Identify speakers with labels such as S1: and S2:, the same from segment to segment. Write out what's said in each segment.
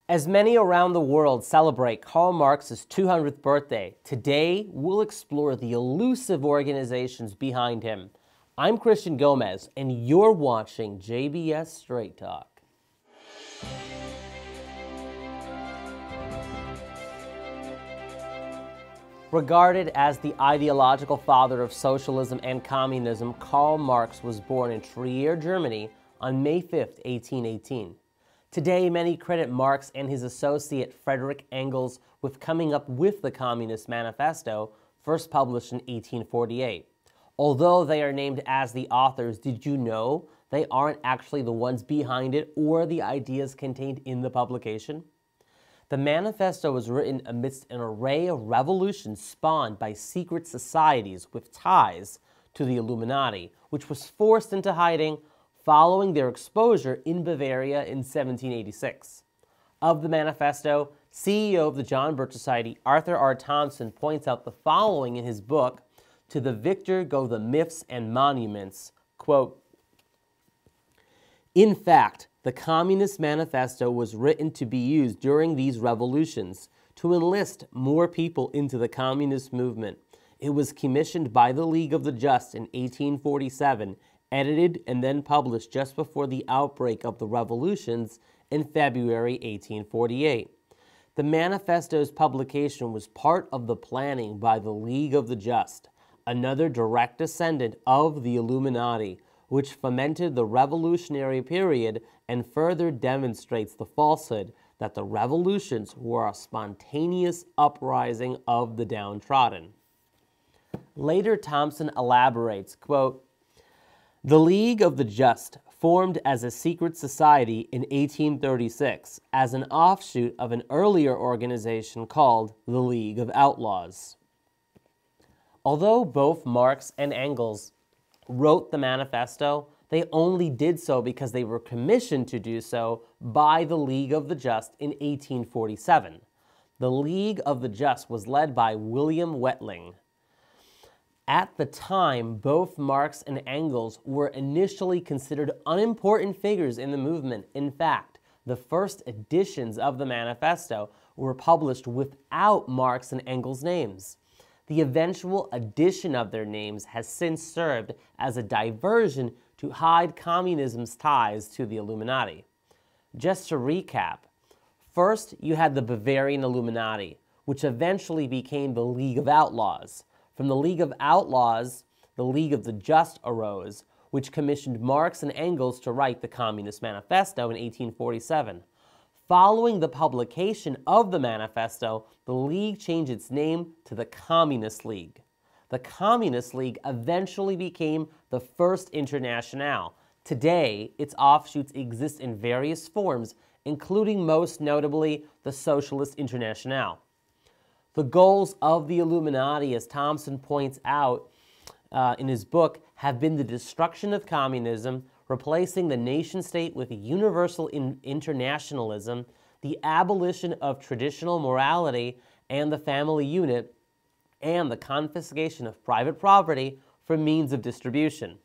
S1: As many around the world celebrate Karl Marx's 200th birthday, today we'll explore the elusive organizations behind him. I'm Christian Gomez, and you're watching JBS Straight Talk. Regarded as the ideological father of socialism and communism, Karl Marx was born in Trier, Germany on May 5, 1818. Today, many credit Marx and his associate Friedrich Engels with coming up with the Communist Manifesto, first published in 1848. Although they are named as the authors, did you know they aren't actually the ones behind it or the ideas contained in the publication? The Manifesto was written amidst an array of revolutions spawned by secret societies with ties to the Illuminati, which was forced into hiding following their exposure in Bavaria in 1786. Of the Manifesto, CEO of the John Birch Society, Arthur R. Thompson, points out the following in his book, "To the Victor Go the Myths and Monuments," quote, "In fact, the Communist Manifesto was written to be used during these revolutions to enlist more people into the communist movement. It was commissioned by the League of the Just in 1847, edited and then published just before the outbreak of the revolutions in February 1848. The Manifesto's publication was part of the planning by the League of the Just, another direct descendant of the Illuminati, which fomented the revolutionary period and further demonstrates the falsehood that the revolutions were a spontaneous uprising of the downtrodden." Later, Thompson elaborates, quote, "The League of the Just formed as a secret society in 1836 as an offshoot of an earlier organization called the League of Outlaws." Although both Marx and Engels wrote the Manifesto, they only did so because they were commissioned to do so by the League of the Just in 1847. The League of the Just was led by William Wetling. At the time, both Marx and Engels were initially considered unimportant figures in the movement. In fact, the first editions of the Manifesto were published without Marx and Engels' names. The eventual addition of their names has since served as a diversion to hide communism's ties to the Illuminati. Just to recap, first you had the Bavarian Illuminati, which eventually became the League of Outlaws. From the League of Outlaws, the League of the Just arose, which commissioned Marx and Engels to write the Communist Manifesto in 1847. Following the publication of the Manifesto, the League changed its name to the Communist League. The Communist League eventually became the First Internationale. Today, its offshoots exist in various forms, including most notably the Socialist Internationale. The goals of the Illuminati, as Thompson points out in his book, have been the destruction of communism, replacing the nation-state with universal internationalism, the abolition of traditional morality and the family unit, and the confiscation of private property for means of distribution.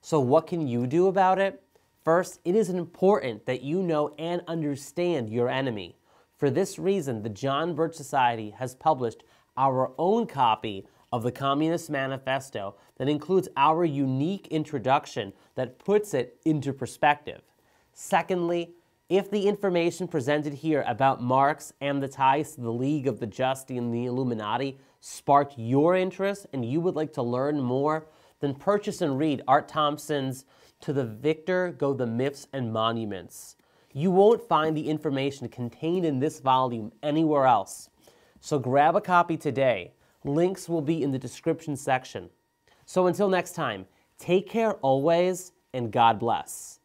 S1: So what can you do about it? First, it is important that you know and understand your enemy. For this reason, the John Birch Society has published our own copy of the Communist Manifesto that includes our unique introduction that puts it into perspective. Secondly, if the information presented here about Marx and the ties to the League of the Just and the Illuminati sparked your interest and you would like to learn more, then purchase and read Art Thompson's "To the Victor Go the Myths and Monuments." You won't find the information contained in this volume anywhere else. So grab a copy today. Links will be in the description section. So until next time, take care always, and God bless.